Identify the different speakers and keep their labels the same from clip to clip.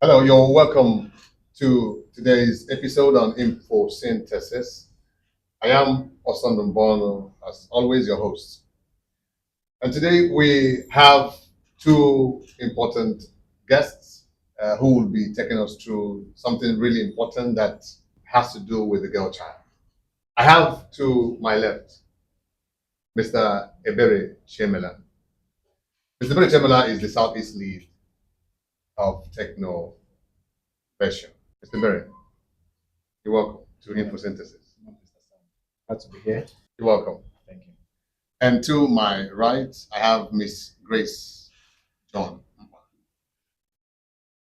Speaker 1: Hello, you're welcome to today's episode on Infosynthesis. I am Osandon Bono, as always, your host. And today we have two important guests who will be taking us through something really important that has to do with the girl child. I have to my left Mr. Ebere Chimela. Mr. Ebere Chimela is the Southeast lead of Technovation. Mr. Ebere, you're welcome to Infosynthesis.
Speaker 2: Glad to be here.
Speaker 1: You're welcome.
Speaker 2: Thank you.
Speaker 1: And to my right, I have Miss Grace John.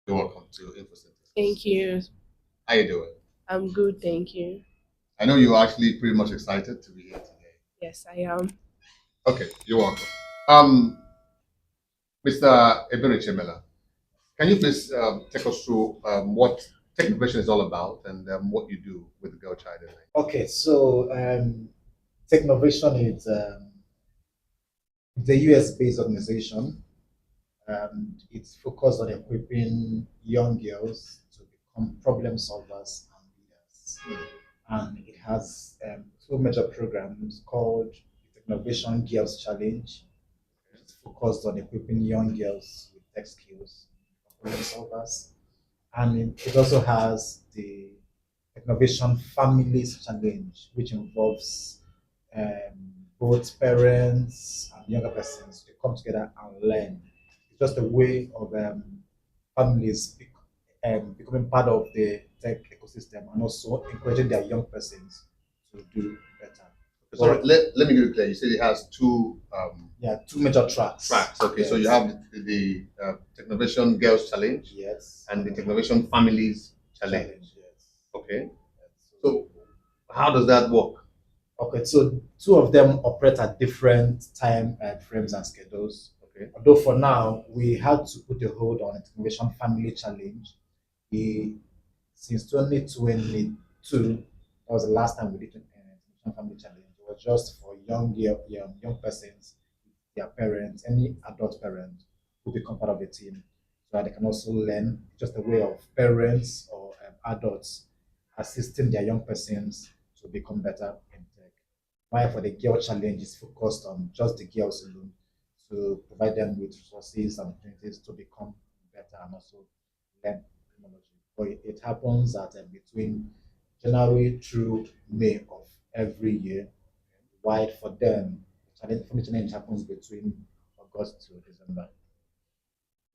Speaker 1: You're welcome to Infosynthesis.
Speaker 3: Thank you.
Speaker 1: How you doing?
Speaker 3: I'm good, thank you.
Speaker 1: I know you're actually pretty much excited to be here today.
Speaker 3: Yes, I am.
Speaker 1: Okay, you're welcome. Mr. Ebere Chimela, can you please take us through what Technovation is all about and what you do with the girl child?
Speaker 2: Okay, so Technovation is the US-based organization. It's focused on equipping young girls to become problem solvers and leaders. And it has two major programs called the Technovation Girls Challenge. It's focused on equipping young girls with tech skills, problem solvers. And it also has the Technovation Families Challenge, which involves both parents and younger persons to come together and learn. It's just a way of families becoming part of the tech ecosystem and also encouraging their young persons to do better.
Speaker 1: Sorry, let me get it clear. You said it has two
Speaker 2: Two major tracks.
Speaker 1: Okay, so
Speaker 2: Yes.
Speaker 1: you have the Technovation Girls Challenge
Speaker 2: Yes.
Speaker 1: and the Technovation Families Challenge.
Speaker 2: Yes.
Speaker 1: Okay,
Speaker 2: So,
Speaker 1: so how does that work?
Speaker 2: okay, so two of them operate at different time frames and schedules.
Speaker 1: Okay,
Speaker 2: Although for now, we had to put a hold on the Technovation Family Challenge. Since 2022, that was the last time we did Technovation Family Challenge. It was just for young persons, their parents, any adult parent who become part of the team, so that they can also learn. Just a way of parents or adults assisting their young persons to become better in tech. While for the girl challenge is focused on just the girls alone to provide them with resources and opportunities to become better and also learn technology. But it happens at between January through May of every year. While for them, the challenge happens between August to December.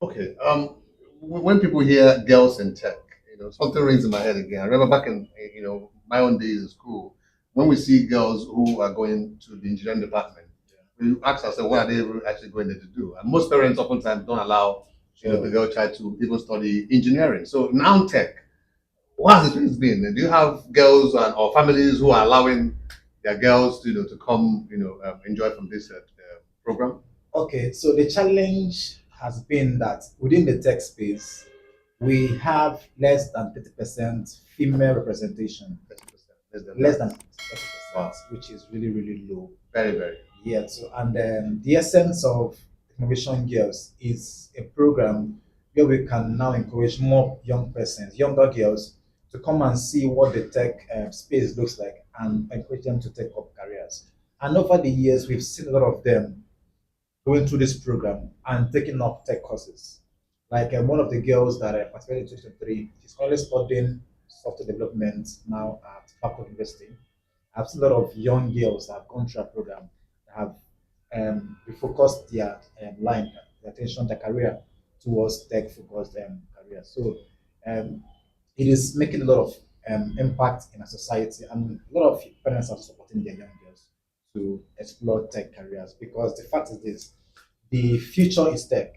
Speaker 1: okay. When people hear girls in tech, something rings in my head again. I remember back in my own days in school, when we see girls who are going to the engineering department, we ask ourselves, what are they actually going there to do? And most parents oftentimes don't allow the girl child to even study engineering. So now tech, what has it been? Do you have girls or families who are allowing their girls to to come enjoy from this program?
Speaker 2: Okay, so the challenge has been that within the tech space, we have less than 30% female representation.
Speaker 1: 30%,
Speaker 2: Less than 30%,
Speaker 1: Wow.
Speaker 2: which is really, really low.
Speaker 1: Very, very.
Speaker 2: Yeah, so and the essence of Innovation Girls is a program where we can now encourage more young persons, younger girls, to come and see what the tech space looks like and encourage them to take up careers. And over the years, we've seen a lot of them going through this program and taking up tech courses. Like one of the girls that I participated in 2023, she's currently studying software development now at Faculty University. I've seen a lot of young girls that have gone through a program that have refocused their their attention, their career towards tech-focused career. So um, it is making a lot of impact in our society, and a lot of parents are supporting their young girls to explore tech careers because the fact is this: the future is tech.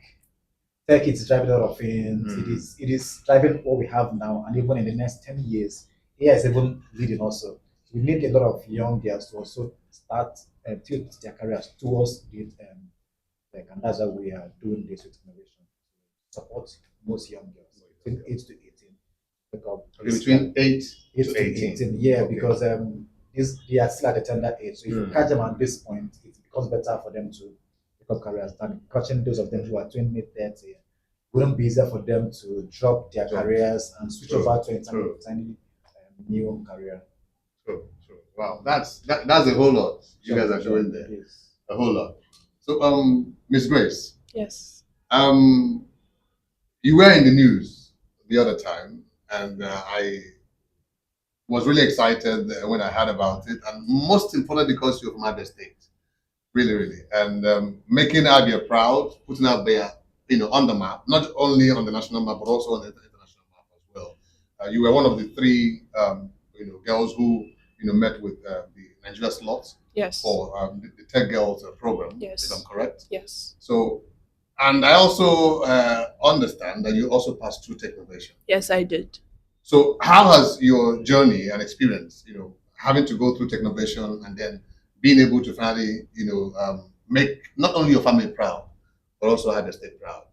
Speaker 2: Tech is driving a lot of things. It is driving what we have now, and even in the next 10 years, AI is even leading also. So we need a lot of young girls to also start tilt their careers towards the tech, and that's why we are doing this with innovation. Support most young girls between 8 to 18. Pick up
Speaker 1: Okay, between 8
Speaker 2: 8
Speaker 1: to
Speaker 2: to
Speaker 1: 18.
Speaker 2: 18, yeah,
Speaker 1: Okay.
Speaker 2: because they are still at the tender age. So if you catch them at this point, it becomes better for them to pick up careers than catching those of them who are 20, 30, wouldn't be easier for them to drop their
Speaker 1: Sure.
Speaker 2: careers and switch
Speaker 1: True.
Speaker 2: over to a
Speaker 1: True.
Speaker 2: tiny new career.
Speaker 1: True. True. Wow, that's a whole lot you guys are doing there.
Speaker 2: Yes.
Speaker 1: A whole lot. So, Miss Grace,
Speaker 3: Yes.
Speaker 1: you were in the news the other time, and I was really excited when I heard about it, and most importantly because you're from Abia State, really, really, and making Abia proud, putting Abia, on the map, not only on the national map but also on the international map as well. You were one of the three, girls who met with the Nigeria slots
Speaker 3: Yes.
Speaker 1: for the Tech Girls program.
Speaker 3: Yes.
Speaker 1: If I'm correct.
Speaker 3: Yes.
Speaker 1: So, and I also understand that you also passed through Technovation.
Speaker 3: Yes, I did.
Speaker 1: So, how has your journey and experience, having to go through Technovation and then being able to finally, make not only your family proud, but also have the state proud?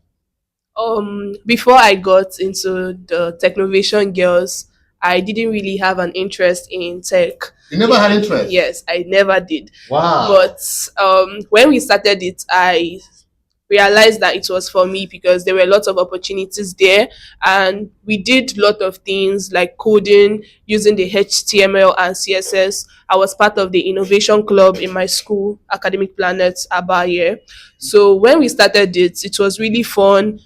Speaker 3: Before I got into the Technovation girls, I didn't really have an interest in tech.
Speaker 1: You never had interest?
Speaker 3: Yes, I never did.
Speaker 1: Wow.
Speaker 3: But when we started it, I realized that it was for me because there were lots of opportunities there, and we did a lot of things like coding using the HTML and CSS. I was part of the innovation club in my school, Academic Planet Ebere. So when we started it was really fun.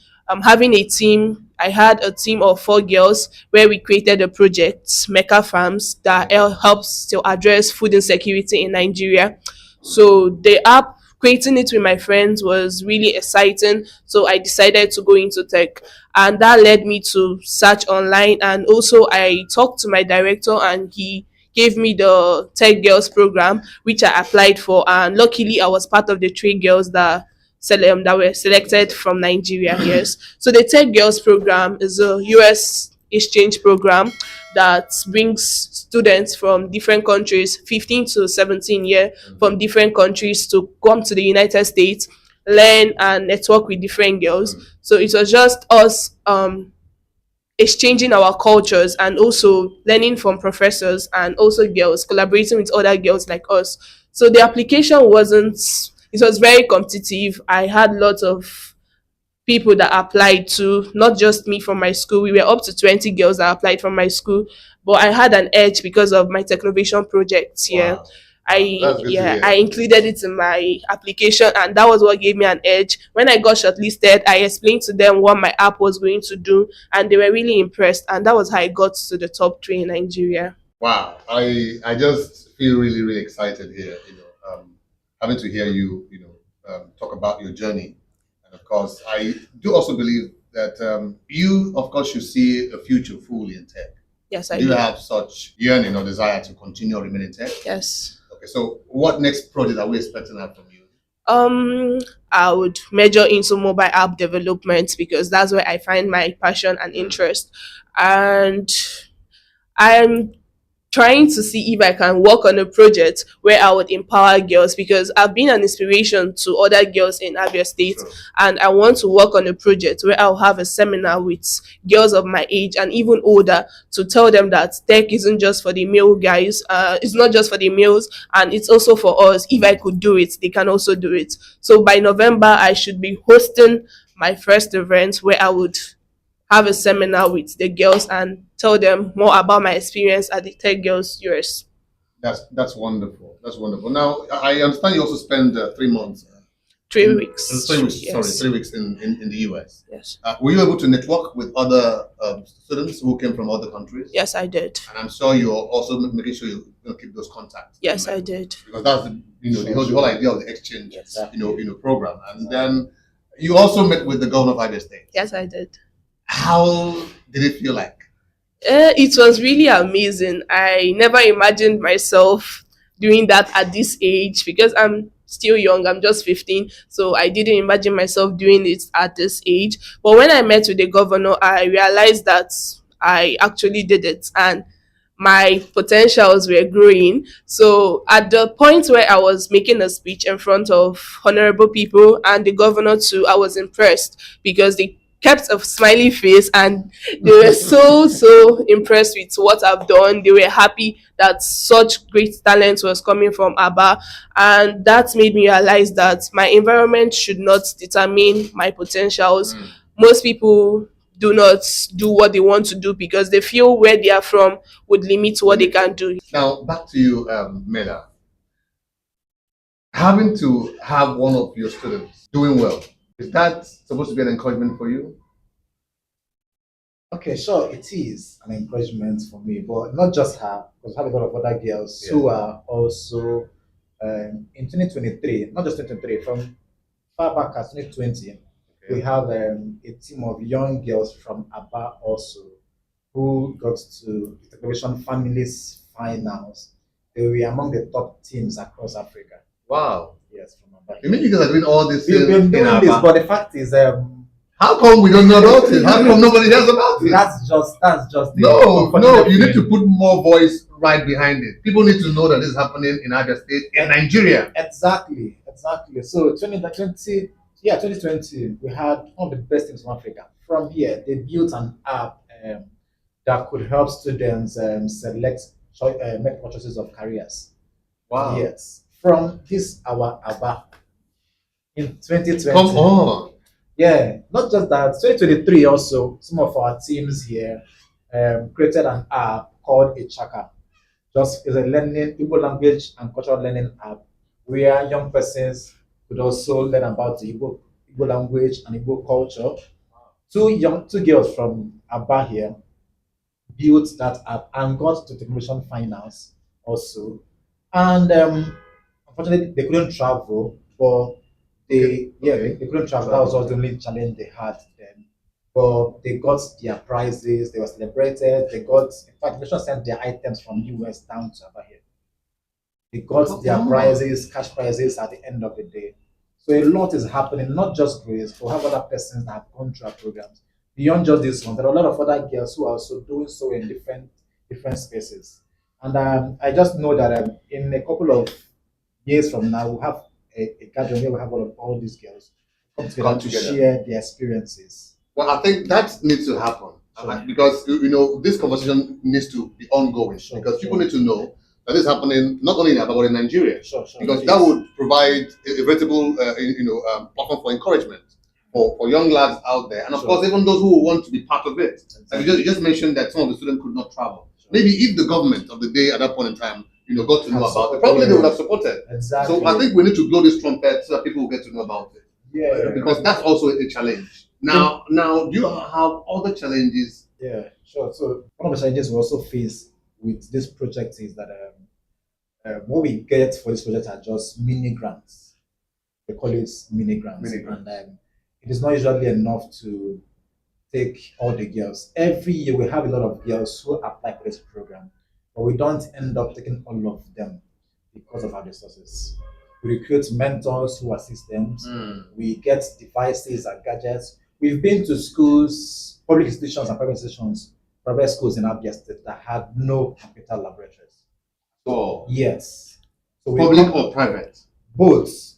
Speaker 3: Having a team, I had a team of 4 girls where we created a project, Mecca Farms, that helps to address food insecurity in Nigeria. So the app, creating it with my friends was really exciting. So I decided to go into tech, and that led me to search online. And also I talked to my director, and he gave me the Tech Girls program, which I applied for. And luckily, I was part of the 3 girls that were selected from Nigeria. Yes. So the Tech Girls program is a US exchange program that brings students from different countries, 15 to 17 years, from different countries to come to the United States, learn and network with different girls. So it was just us exchanging our cultures and also learning from professors and also girls, collaborating with other girls like us. So the application it was very competitive. I had lots of people that applied to, not just me from my school. We were up to 20 girls that applied from my school, but I had an edge because of my Technovation projects. Yeah.
Speaker 1: Wow. That's good to hear.
Speaker 3: I included it in my application, and that was what gave me an edge. When I got shortlisted, I explained to them what my app was going to do, and they were really impressed, and that was how I got to the top 3 in Nigeria.
Speaker 1: Wow. I just feel really, really excited here, having to hear you, talk about your journey. And of course, I do also believe that you, of course, should see a future fully in tech.
Speaker 3: Yes, I
Speaker 1: Do you
Speaker 3: do.
Speaker 1: have such yearning or desire to continue remaining in tech?
Speaker 3: Yes.
Speaker 1: Okay, so what next project are we expecting out from you?
Speaker 3: I would major into mobile app development because that's where I find my passion and interest. And I'm trying to see if I can work on a project where I would empower girls, because I've been an inspiration to other girls in Abia State.
Speaker 1: Sure.
Speaker 3: And I want to work on a project where I'll have a seminar with girls of my age and even older to tell them that tech isn't just for the male guys, it's not just for the males, and it's also for us. If I could do it, they can also do it. So by November, I should be hosting my first event where I would have a seminar with the girls and tell them more about my experience at the Tech Girls US.
Speaker 1: That's wonderful. That's wonderful. Now, I understand you also spend 3 months.
Speaker 3: 3 weeks.
Speaker 1: 3 weeks.
Speaker 3: Yes.
Speaker 1: Sorry, 3 weeks in the US.
Speaker 3: Yes.
Speaker 1: Were you able to network with other students who came from other countries?
Speaker 3: Yes, I did.
Speaker 1: And I'm sure you're also making sure you keep those contacts.
Speaker 3: Yes, I did.
Speaker 1: Because that's the whole idea of the exchange,
Speaker 3: Yes.
Speaker 1: program. And then you also met with the governor of Abia State.
Speaker 3: Yes, I did.
Speaker 1: How did it feel like?
Speaker 3: It was really amazing. I never imagined myself doing that at this age because I'm still young. I'm just 15. So I didn't imagine myself doing it at this age. But when I met with the governor, I realized that I actually did it and my potentials were growing. So at the point where I was making a speech in front of honorable people and the governor too, I was impressed because they kept a smiley face and they were so impressed with what I've done. They were happy that such great talent was coming from Aba, and that made me realize that my environment should not determine my potentials. most people do not do what they want to do because they feel where they are from would limit what they can do.
Speaker 1: Now, back to you, Mela. Having to have one of your students doing well, is that supposed to be an encouragement for you?
Speaker 2: Okay, sure, it is an encouragement for me, but not just her, because I have a lot of other girls
Speaker 1: Yeah.
Speaker 2: who are also in 2023, not just 2023, from far back as 2020, we have a team of young girls from Aba also who got to the Technovation Families Finals. They were among the top teams across Africa.
Speaker 1: Wow.
Speaker 2: Yes, from Aba.
Speaker 1: You mean you guys are doing all this
Speaker 2: We've been doing
Speaker 1: in
Speaker 2: this,
Speaker 1: Aba?
Speaker 2: but the fact is,
Speaker 1: How come we don't know about it? How come nobody hears about it?
Speaker 2: that's just the
Speaker 1: No,
Speaker 2: unfortunate
Speaker 1: you need
Speaker 2: thing.
Speaker 1: to put more voice right behind it. People need to know that this is happening in Abia State, in Nigeria.
Speaker 2: Exactly. So 2020, we had one of the best things from Africa. From here, they built an app that could help students select multiple choices of careers.
Speaker 1: Wow.
Speaker 2: Yes. From this our ABBA in 2020.
Speaker 1: Come on.
Speaker 2: Yeah, not just that. 2023 also, some of our teams here created an app called Ichaka. Just is a learning Igbo language and cultural learning app where young persons could also learn about the Igbo language and Igbo culture. Two girls from Aba here built that app and got to Technovation Finance also. And unfortunately, they couldn't travel, but they couldn't travel. That was also the only challenge they had then. But they got their prizes, they were celebrated, they got, in fact, they sent their items from US down to over here. They got their prizes, cash prizes at the end of the day. So a lot is happening, not just Grace, but we have other persons that have gone through our programs. Beyond just this one, there are a lot of other girls who are also doing so in different spaces. And I just know that in a couple of years from now, we'll have a gathering where we have all these girls come together to share their experiences.
Speaker 1: Well, I think that needs to happen.
Speaker 2: Sure.
Speaker 1: Because this conversation needs to be ongoing.
Speaker 2: Sure,
Speaker 1: because people
Speaker 2: sure.
Speaker 1: need to know that this is happening not only in Aba but in Nigeria.
Speaker 2: Sure.
Speaker 1: Because that would provide a veritable platform for encouragement for young lads out there, and of
Speaker 2: Sure.
Speaker 1: course even those who want to be part of it. And you just mentioned that some of the students could not travel.
Speaker 2: Sure.
Speaker 1: Maybe if the government of the day at that point in time got to know
Speaker 2: Have
Speaker 1: about it,
Speaker 2: supported,
Speaker 1: probably they would
Speaker 2: yeah.
Speaker 1: have supported.
Speaker 2: Exactly.
Speaker 1: So I think we need to blow this trumpet so that people will get to know about it.
Speaker 2: Yeah.
Speaker 1: Because that's also a challenge. Now, do you have other challenges?
Speaker 2: Yeah, sure. So one of the challenges we also face with this project is that what we get for this project are just mini grants. They call it mini grants.
Speaker 1: Mini grants.
Speaker 2: And it is not usually enough to take all the girls. Every year we have a lot of girls who apply for this program, but we don't end up taking all of them because of our resources. We recruit mentors who assist them. We get devices and gadgets. We've been to schools, public institutions and private schools in Abia State that had no computer laboratories.
Speaker 1: Oh,
Speaker 2: Yes. So we
Speaker 1: public or private?
Speaker 2: both.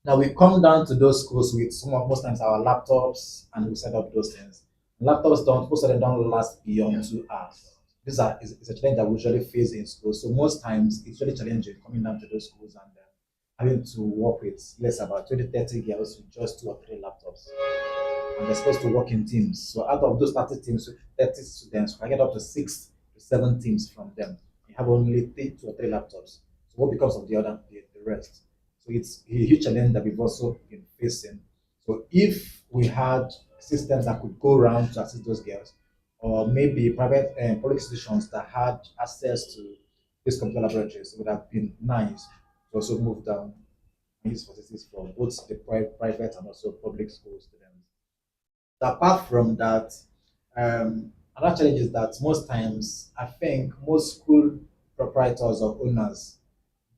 Speaker 2: Now we come down to those schools with most times our laptops and we set up those things. Laptops most of them don't last beyond 2 hours. This is a challenge that we usually face in schools. So most times it's really challenging coming down to those schools and having to work with about 20-30 girls with just 2 or 3 laptops. And they're supposed to work in teams. So out of those 30 teams with 30 students, we can get up to 6 to 7 teams from them. You have only 2 or 3 laptops. So what becomes of the rest? So it's a huge challenge that we've also been facing. So if we had systems that could go around to assist those girls, or maybe private public institutions that had access to these computer laboratories, it would have been nice to also move down and use facilities for both the private and also public school students. So apart from that, another challenge is that most times I think most school proprietors or owners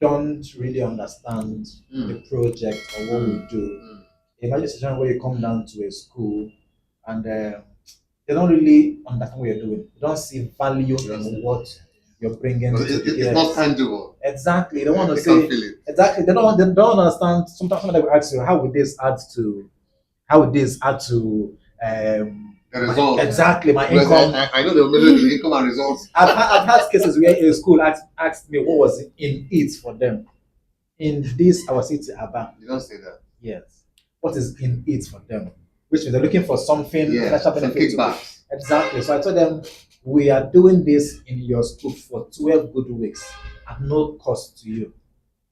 Speaker 2: don't really understand the project or what we do. Imagine a situation where you come down to a school and they don't really understand what you're doing. They don't see value in what you're bringing.
Speaker 1: It's not tangible.
Speaker 2: Exactly. They don't want to
Speaker 1: They
Speaker 2: say
Speaker 1: can't feel it.
Speaker 2: exactly. They don't understand. Sometimes they will ask you, how would this add to
Speaker 1: The results.
Speaker 2: exactly my
Speaker 1: Because
Speaker 2: income?
Speaker 1: I know they were measuring the income and results.
Speaker 2: I've had cases where a school asked me what was in it for them in this our city Aba.
Speaker 1: You don't say that.
Speaker 2: Yes. what is in it for them, which means they're looking for something
Speaker 1: Yeah,
Speaker 2: financial
Speaker 1: some
Speaker 2: benefit to it.
Speaker 1: kickbacks.
Speaker 2: Exactly. So I told them, we are doing this in your school for 12 good weeks at no cost to you.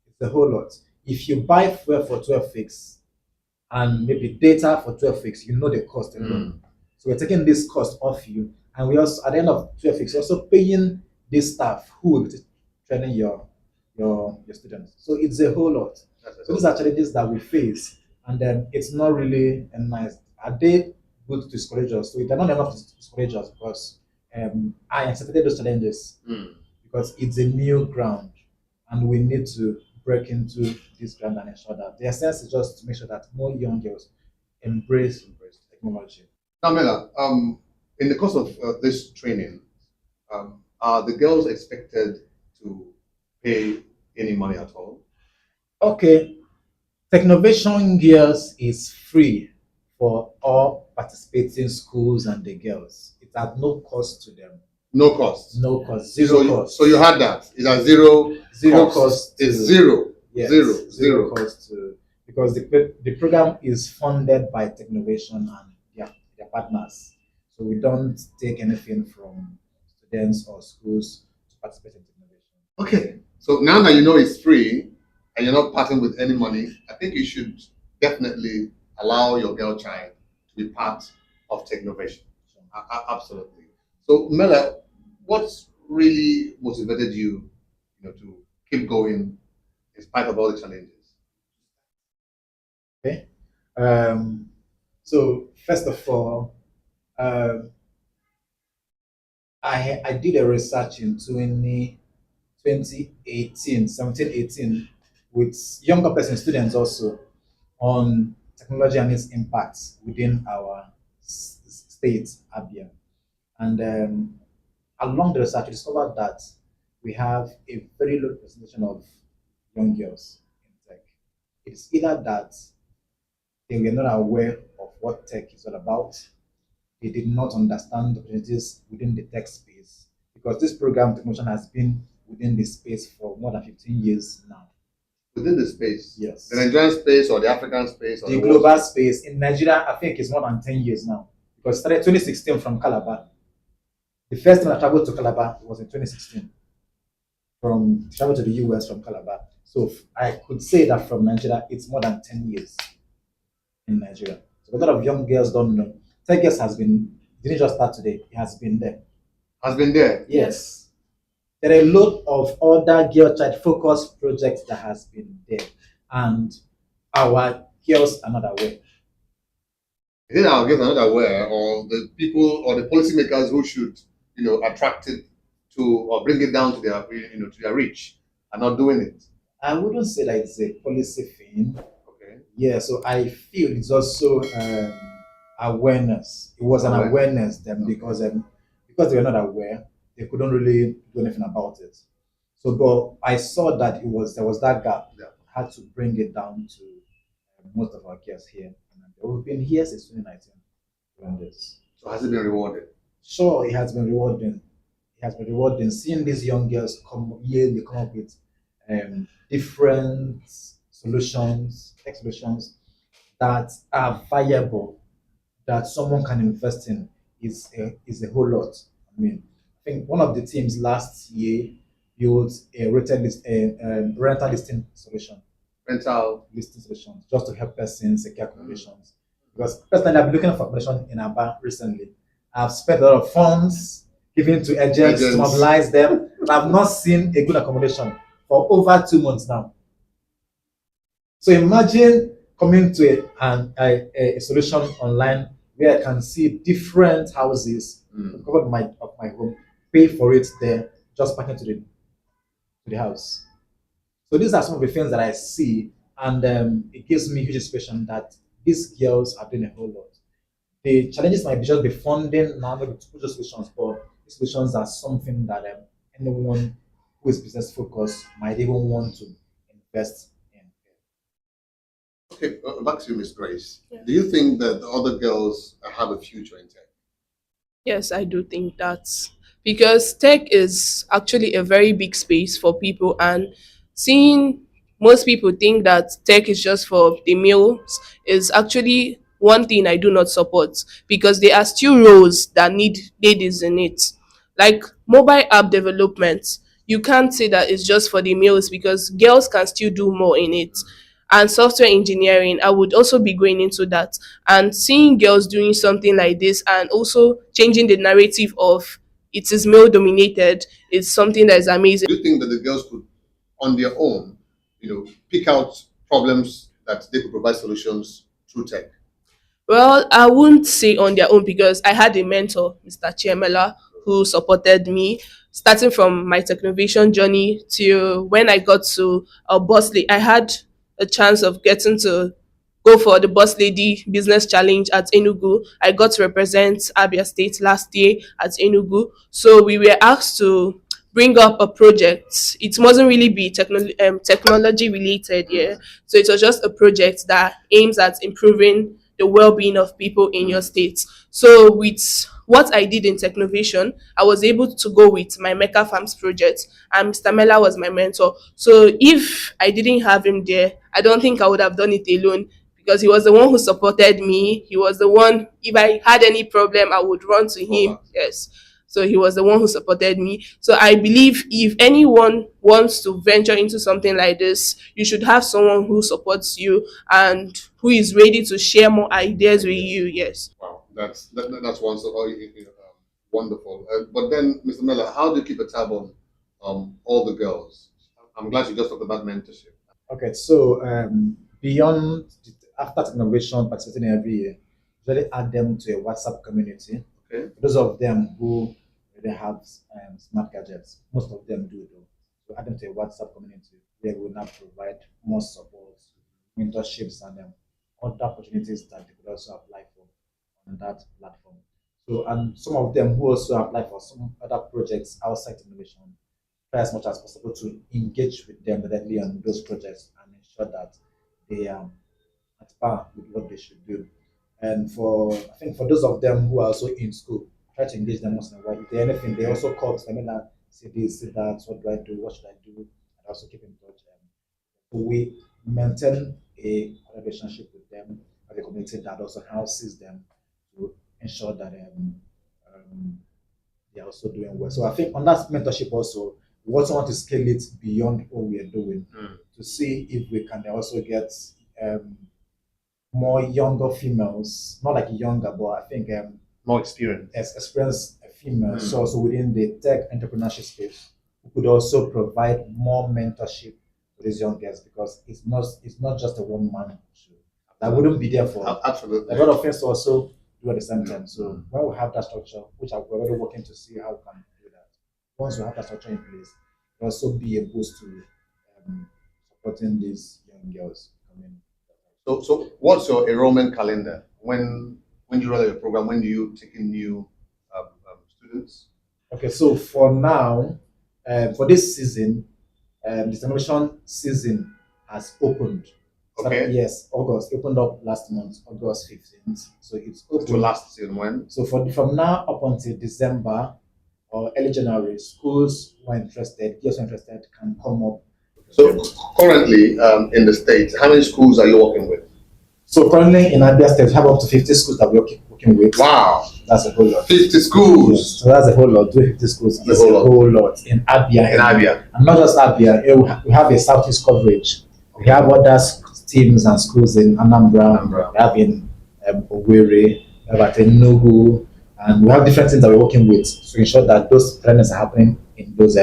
Speaker 2: It's a whole lot. If you buy fuel for 12 weeks and maybe data for 12 weeks, you know the cost alone. So we're taking this cost off you, and we also, at the end of 12 weeks, we're also paying this staff who will be training your students. So it's a whole lot. So these are challenges that we face, and then it's not really nice. Are they good to discourage us? So they're not enough to discourage us, because I accepted those challenges because it's a new ground, and we need to break into this ground and ensure that the essence is just to make sure that more young girls embrace technology.
Speaker 1: Now, Mela, in the course of this training, are the girls expected to pay any money at all?
Speaker 2: Okay, Technovation Girls is free for all participating schools and the girls. It at no cost to them.
Speaker 1: No cost.
Speaker 2: No cost, zero cost.
Speaker 1: So you had that. It's a zero.
Speaker 2: Zero cost.
Speaker 1: It's zero.
Speaker 2: Yes,
Speaker 1: Zero.
Speaker 2: zero cost to, because the program is funded by Technovation and their partners. So we don't take anything from students or schools to participate in Technovation.
Speaker 1: Okay. So now that you know it's free and you're not parting with any money, I think you should definitely allow your girl child to be part of Technovation. Absolutely. So, Mela, what's really motivated you, to keep going in spite of all the challenges?
Speaker 2: Okay. So first of all, um, I did a research in 2018, 17, 18, with younger person students also, on technology and its impacts within our state, Abia. And along the research, we discovered that we have a very low percentage of young girls in tech. It's either that they were not aware of what tech is all about, they did not understand the opportunities within the tech space, because this program Technomotion has been within the space for more than 15 years now.
Speaker 1: Within the space?
Speaker 2: Yes.
Speaker 1: The Nigerian space or the African space? Or
Speaker 2: The
Speaker 1: world
Speaker 2: global space in Nigeria, I think, is more than 10 years now, because it started 2016 from Calabar. The first time I traveled to Calabar was in 2016. From travel to the US from Calabar. So I could say that from Nigeria, it's more than 10 years in Nigeria. So a lot of young girls don't know. Tech Girls didn't just start today, it has been there.
Speaker 1: Has been there?
Speaker 2: Yes. There are a lot of other girl child focused projects that has been there, and our girls are not aware.
Speaker 1: Is it our girls are not aware, or the people or the policymakers who should, attract it to or bring it down to their, to their reach are not doing it?
Speaker 2: I wouldn't say that it's a policy thing.
Speaker 1: Okay.
Speaker 2: Yeah, so I feel it's also awareness. It was an awareness then, because they were not aware, they couldn't really do anything about it. So, but I saw that there was that gap.
Speaker 1: Yeah.
Speaker 2: I had to bring it down to most of our girls here. And we've been here since 2019 doing this.
Speaker 1: So has it been rewarded?
Speaker 2: Sure, it has been rewarding. It has been rewarding seeing these young girls yearly come up with different solutions, tech solutions that are viable, that someone can invest in, is a whole lot. I mean, I think one of the teams last year built a rental listing solution.
Speaker 1: Rental
Speaker 2: Listing solutions, just to help persons secure accommodations. Because personally, I've been looking for accommodation in Aba recently. I've spent a lot of funds giving to agents to mobilize them, and I've not seen a good accommodation for over 2 months now. So imagine coming to a solution online where I can see different houses covered of my home, pay for it there, just parking to the house. So these are some of the things that I see, and it gives me huge inspiration that these girls are doing a whole lot. The challenges might be just the funding, now maybe to put those solutions, but the solutions are something that anyone who is business focused might even want to invest in.
Speaker 1: Okay, back to you, Miss Grace.
Speaker 3: Yeah.
Speaker 1: Do you think that the other girls have a future in tech?
Speaker 3: Yes, I do think that, because tech is actually a very big space for people, and seeing most people think that tech is just for the males is actually one thing I do not support, because there are still roles that need ladies in it. Like mobile app development, you can't say that it's just for the males, because girls can still do more in it. And software engineering, I would also be going into that. And seeing girls doing something like this and also changing the narrative of it is male dominated is something that is amazing.
Speaker 1: Do you think that the girls could, on their own, pick out problems that they could provide solutions through tech?
Speaker 3: Well, I wouldn't say on their own, because I had a mentor, Mr. Chimela, who supported me starting from my Technovation journey till when I got to a boss lady. I had a chance of getting to go for the boss lady business challenge at Enugu. I got to represent Abia State last year at Enugu. So we were asked to bring up a project. It wasn't really be technology related, yeah. So it was just a project that aims at improving the well-being of people in your state. So with what I did in Technovation, I was able to go with my Mecca Farms project, and Mr. Mela was my mentor. So if I didn't have him there, I don't think I would have done it alone, because he was the one who supported me. He was the one, if I had any problem, I would run to him. Yes. So he was the one who supported me. So I believe if anyone wants to venture into something like this, you should have someone who supports you and who is ready to share more ideas with you. Yes.
Speaker 1: Wow, that's one so wonderful. But then, Mr. Miller, how do you keep a tab on all the girls? I'm glad you just talked about mentorship.
Speaker 2: Okay, so beyond after innovation participating every year, usually add them to a WhatsApp community.
Speaker 1: Okay.
Speaker 2: Those of them who they have smart gadgets, most of them do though. So add them to a WhatsApp community where we will now provide more support, mentorships, and other opportunities that they could also apply for on that platform. So, and some of them who also apply for some other projects outside innovation, try as much as possible to engage with them directly on those projects and ensure that they are at par with what they should do. And I think for those of them who are also in school, try to engage them once in a while. If there's anything, they also call to them and say this, say that, what do I do, what should I do, and also keep in touch. So we maintain a relationship with them as a community that also houses them to ensure that they are also doing well. So I think on that mentorship also, we also want to scale it beyond what we are doing to see if we can also get more younger females, not like younger, but I think
Speaker 1: more experience.
Speaker 2: Experienced females, so also within the tech entrepreneurship space, we could also provide more mentorship to these young girls, because it's not just a one man show. I wouldn't be there for
Speaker 1: Absolutely.
Speaker 2: a lot of things to also do at the same time. So when we have that structure, which we're already working to see how we can do that. Once we have that structure in place, we'll also be able to supporting these young girls coming.
Speaker 1: So what's your enrollment calendar? When do you run your program? When do you take in new students?
Speaker 2: Okay, so for now, for this season, the celebration season has opened.
Speaker 1: Okay.
Speaker 2: Yes, August opened up last month, August 15th. So it's open.
Speaker 1: To last till when?
Speaker 2: So from now up until December or early January, schools who are interested, girls who are interested, can come up.
Speaker 1: So currently in the States, how many schools are you working with?
Speaker 2: So currently in Abia State, we have up to 50 schools that we're working with.
Speaker 1: Wow.
Speaker 2: That's a whole lot.
Speaker 1: 50 schools.
Speaker 2: Yes, so that's a whole lot. 50 schools is a whole lot in Abia.
Speaker 1: In Abia.
Speaker 2: And not just Abia, we have a southeast coverage. We have other teams and schools in Anambra. We have in Owerri, we have at Enugu, and we have different things that we're working with to ensure that those learnings are happening in those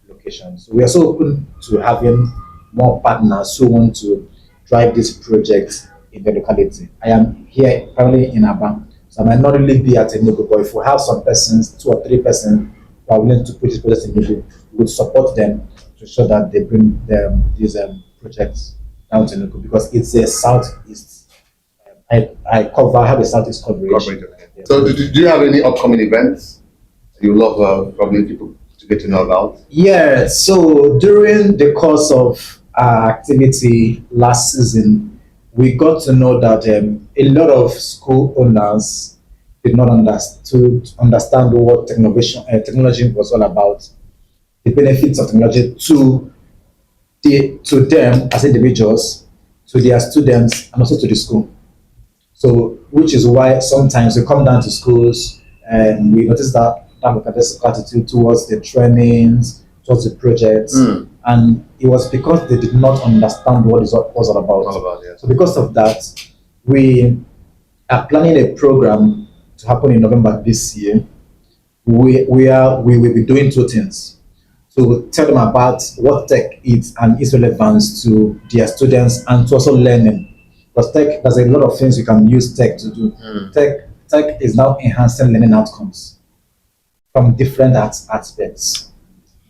Speaker 2: locations. So we are so open to having more partners who want to drive this project in the locality. I am here currently in Aba, so I might not really be at Enugu, but if we have some persons, 2 or 3 persons who are willing to put this project in Enugu, we would support them to ensure that they bring these projects down to Enugu, because it's a southeast. I have a southeast coverage.
Speaker 1: Yeah. So do you have any upcoming events you love probably people to get to know about?
Speaker 2: Yeah, so during the course of our activity last season, we got to know that a lot of school owners did not understand what technology was all about, the benefits of technology to to them as individuals, to their students, and also to the school. So, which is why sometimes we come down to schools and we notice that look at this attitude towards the trainings, towards the projects, and it was because they did not understand what it was all about.
Speaker 1: Yes.
Speaker 2: So, because of that, we are planning a program to happen in November this year. We will be doing two things. To tell them about what tech is and its relevance to their students and to also learning. Because tech, there's a lot of things you can use tech to do. Tech is now enhancing learning outcomes from different aspects.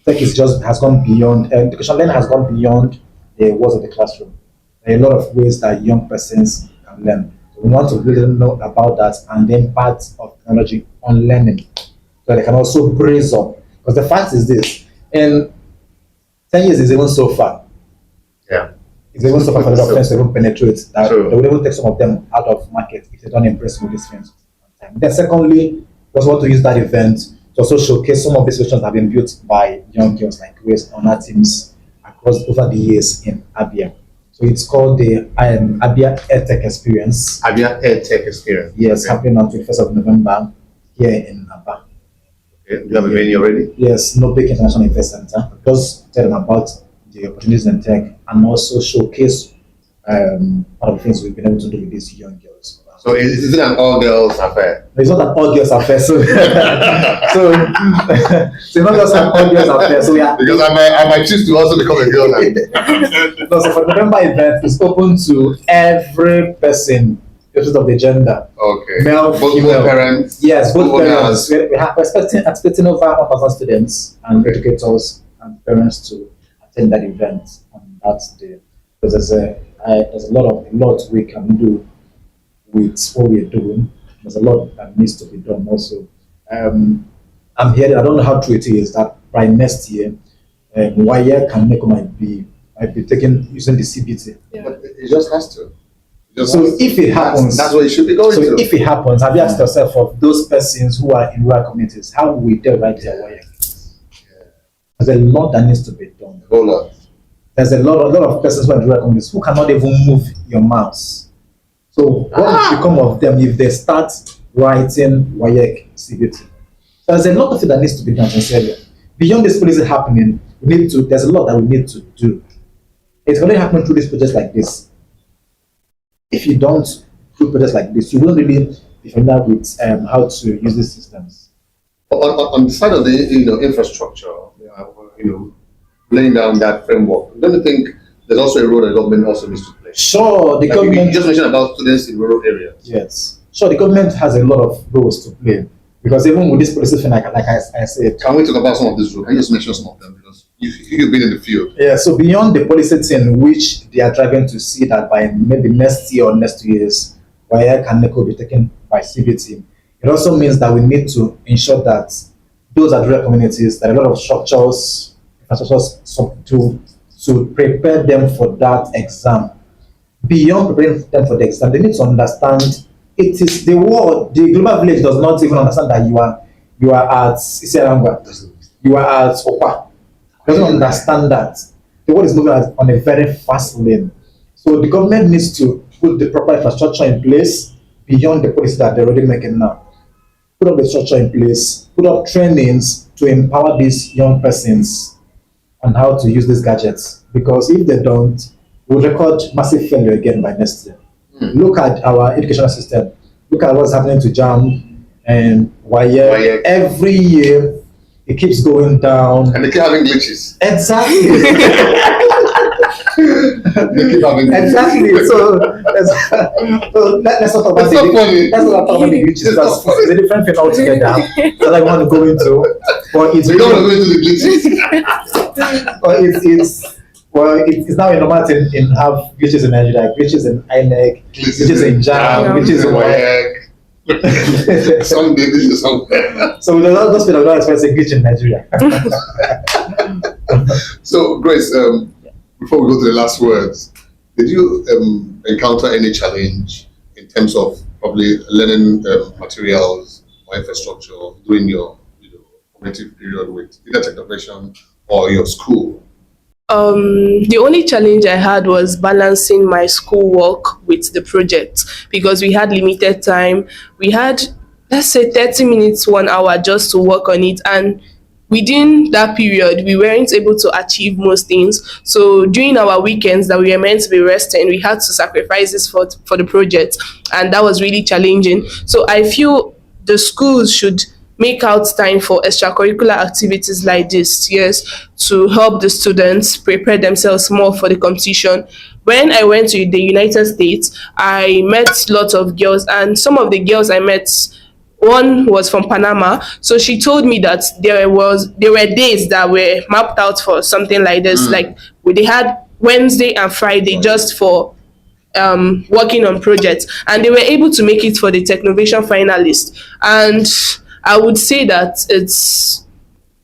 Speaker 2: Tech has gone beyond, education learning has gone beyond the walls of the classroom. There are a lot of ways that young persons can learn. So we want to really know about that and the impact of technology on learning. So they can also brace up. Because the fact is this, in 10 years is even so far.
Speaker 1: Yeah.
Speaker 2: It's even so far for a lot of friends to even penetrate that.
Speaker 1: True.
Speaker 2: They will even take some of them out of market if they don't impress with these things. Then secondly, we also want to use that event to also showcase some of these solutions that have been built by young girls like Grace on our teams across over the years in Abia. So it's called the Abia EdTech Experience.
Speaker 1: Abia EdTech Experience.
Speaker 2: Yes, happening on 21st of November here in Aba.
Speaker 1: Okay. Do you have a venue already?
Speaker 2: Yes, no big international event center. Just tell them about the opportunities in tech and also showcase part of the things we've been able to do with these young girls.
Speaker 1: So is it an all-girls affair?
Speaker 2: It's not an all girls affair, so so it's not just an all girls affair. So yeah,
Speaker 1: Because I might choose to also become a girl now.
Speaker 2: no, so for the November event, it's open to every person, regardless of the gender.
Speaker 1: Okay.
Speaker 2: Male,
Speaker 1: both
Speaker 2: female.
Speaker 1: parents.
Speaker 2: Yes, both
Speaker 1: owners.
Speaker 2: parents. We're expecting over 1,000 students and educators and parents to attend that event on that day. Because there's a lot we can do with what we're doing. There's a lot that needs to be done also. I'm hearing, I don't know how true it is, that by next year, YEC and NECO might be using the CBT.
Speaker 1: But it just has to.
Speaker 2: So if it happens,
Speaker 1: that's what you should be going
Speaker 2: so
Speaker 1: to.
Speaker 2: if it happens, have you asked yourself of those persons who are in rural communities, how will they write their YEC? There's a lot that needs to be done.
Speaker 1: A whole lot.
Speaker 2: There's a lot of persons who are in rural communities who cannot even move your mouse. So what will become of them if they start writing YEC CBT? So there's a lot of things that needs to be done, sincerely. Beyond this policy happening, there's a lot that we need to do. It's only happening through these projects like this. If you don't do projects like this, you won't really be familiar with how to use these systems.
Speaker 1: On the side of the infrastructure, laying down that framework, don't you think there's also a role that the government also needs to play?
Speaker 2: Sure, the
Speaker 1: Like
Speaker 2: government.
Speaker 1: you just mentioned about students in rural areas.
Speaker 2: Yes. Sure, the government has a lot of roles to play because even with this policy thing, like I said.
Speaker 1: Can we talk about some of these roles? Can you just mention some of them because you've been in the field?
Speaker 2: Yeah. So beyond the policy thing, which they are driving to see that by maybe next year or next 2 years, YEC and NECO will be taken by CBT. It also means that we need to ensure that those are rural communities, there are a lot of structures, infrastructures to prepare them for that exam. Beyond preparing them for the exam, they need to understand it is the world. The global village does not even understand that you are at Isarangwa, you are at Opa. Doesn't understand that the world is moving on a very fast lane. So the government needs to put the proper infrastructure in place beyond the policy that they're already making now. Put up the structure in place, put up trainings to empower these young persons on how to use these gadgets. Because if they don't, we'll record massive failure again by next year. Look at our educational system. Look at what's happening to JAM and YEC. Every year, it keeps going down.
Speaker 1: And they keep having glitches.
Speaker 2: Exactly.
Speaker 1: They keep having glitches.
Speaker 2: Exactly. So let's not talk about
Speaker 1: It's not funny.
Speaker 2: Let's not talk about the glitches.
Speaker 1: It's not funny.
Speaker 2: It's a different thing altogether that I want to go into. But it's
Speaker 1: We don't want to go into the glitches.
Speaker 2: but it's now a normal thing in have glitches in Nigeria, glitches in INEC, glitches in JAM, glitches in YEC.
Speaker 1: Someday this is somewhere.
Speaker 2: So with all those people don't expect a glitch in Nigeria.
Speaker 1: So Grace, before we go to the last words, did you encounter any challenge in terms of probably learning materials or infrastructure during your formative period with either Technovation or your school?
Speaker 3: The only challenge I had was balancing my schoolwork with the project because we had limited time. We had, let's say, 30 minutes, 1 hour just to work on it. And within that period, we weren't able to achieve most things. So during our weekends that we were meant to be resting, we had to sacrifice this for the project. And that was really challenging. So I feel the schools should make out time for extracurricular activities like this, yes, to help the students prepare themselves more for the competition. When I went to the United States, I met lots of girls, and some of the girls I met, one was from Panama. So she told me that there were days that were mapped out for something like this, like they had Wednesday and Friday just for working on projects, and they were able to make it for the Technovation finalist. And I would say that it's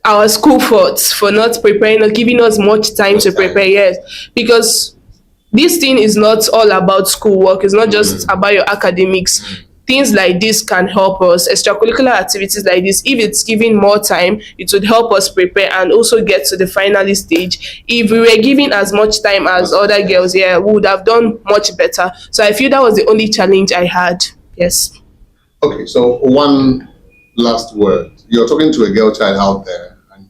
Speaker 3: our school fault for not preparing or giving us much time to prepare, yes, because this thing is not all about schoolwork. It's not just about your academics. Things like this can help us. Extracurricular activities like this, if it's given more time, it would help us prepare and also get to the finalist stage. If we were given as much time as other girls, yeah, we would have done much better. So I feel that was the only challenge I had. Yes.
Speaker 1: Okay, so one last word. You're talking to a girl child out there, and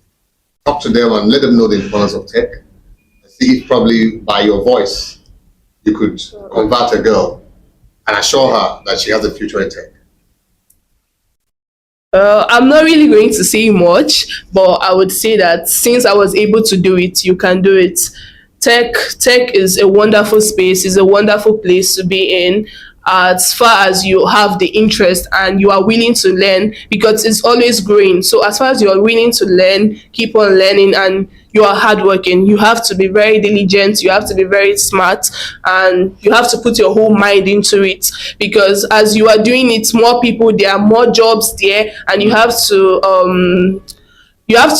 Speaker 1: talk to them and let them know the importance of tech. See if probably by your voice you could convert a girl and assure her that she has a future in tech.
Speaker 3: I'm not really going to say much, but I would say that since I was able to do it, you can do it. Tech is a wonderful space, is a wonderful place to be in, as far as you have the interest and you are willing to learn, because it's always growing. So as far as you are willing to learn, keep on learning, and you are hardworking, you have to be very diligent, you have to be very smart, and you have to put your whole mind into it, because as you are doing it, more people, there are more jobs there, and you have to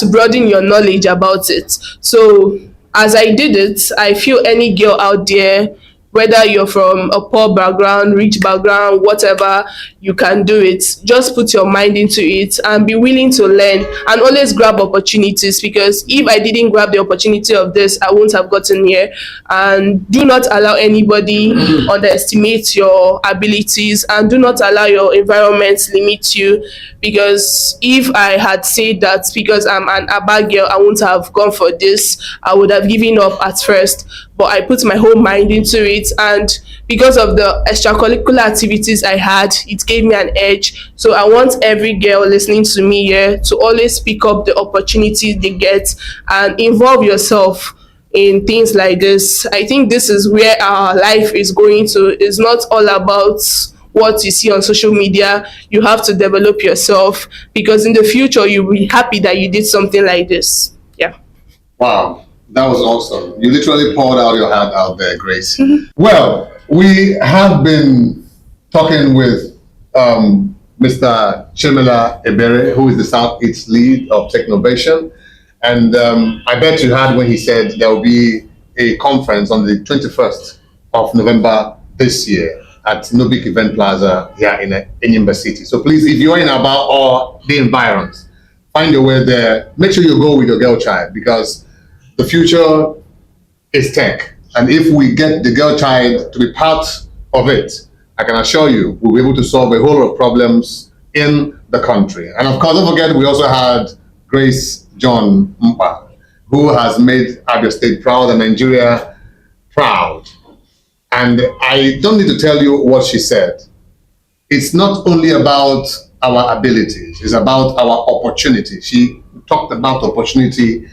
Speaker 3: broaden your knowledge about it. So as I did it, I feel any girl out there, whether you're from a poor background, rich background, whatever, you can do it. Just put your mind into it and be willing to learn, and always grab opportunities, because if I didn't grab the opportunity of this, I wouldn't have gotten here. And do not allow anybody underestimate your abilities, and do not allow your environment limit you, because if I had said that because I'm an Aba girl, I wouldn't have gone for this, I would have given up at first. But I put my whole mind into it, and because of the extracurricular activities I had, it gave me an edge. So I want every girl listening to me here to always pick up the opportunities they get and involve yourself in things like this. I think this is where our life is going to. It's not all about what you see on social media. You have to develop yourself, because in the future you'll be happy that you did something like this. Yeah.
Speaker 1: Wow, that was awesome. You literally poured out your heart out there, Grace. Well, we have been talking with Mr. Chimela Ebere, who is the Southeast lead of Technovation. And I bet you heard when he said there will be a conference on the 21st of November this year at Nubik Event Plaza here in Enyimba City. So please, if you're in Aba or the environs, find your way there. Make sure you go with your girl child, because the future is tech. And if we get the girl child to be part of it, I can assure you we'll be able to solve a whole lot of problems in the country. And of course, don't forget, we also had Grace John Nkpa, who has made Abia State proud and Nigeria proud. And I don't need to tell you what she said. It's not only about our abilities, it's about our opportunity. She talked about opportunity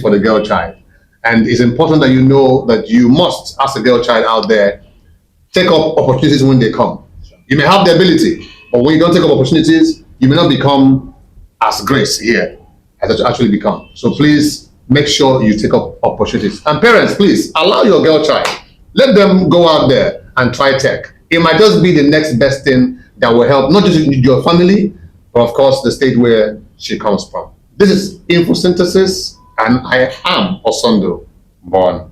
Speaker 1: for the girl child. And it's important that you know that you must, as a girl child out there, take up opportunities when they come. You may have the ability, but when you don't take up opportunities, you may not become as Grace here has actually become. So please make sure you take up opportunities. And parents, please allow your girl child, let them go out there and try tech. It might just be the next best thing that will help not just your family, but of course the state where she comes from. This is Infosynthesis, and I am Osondo Born.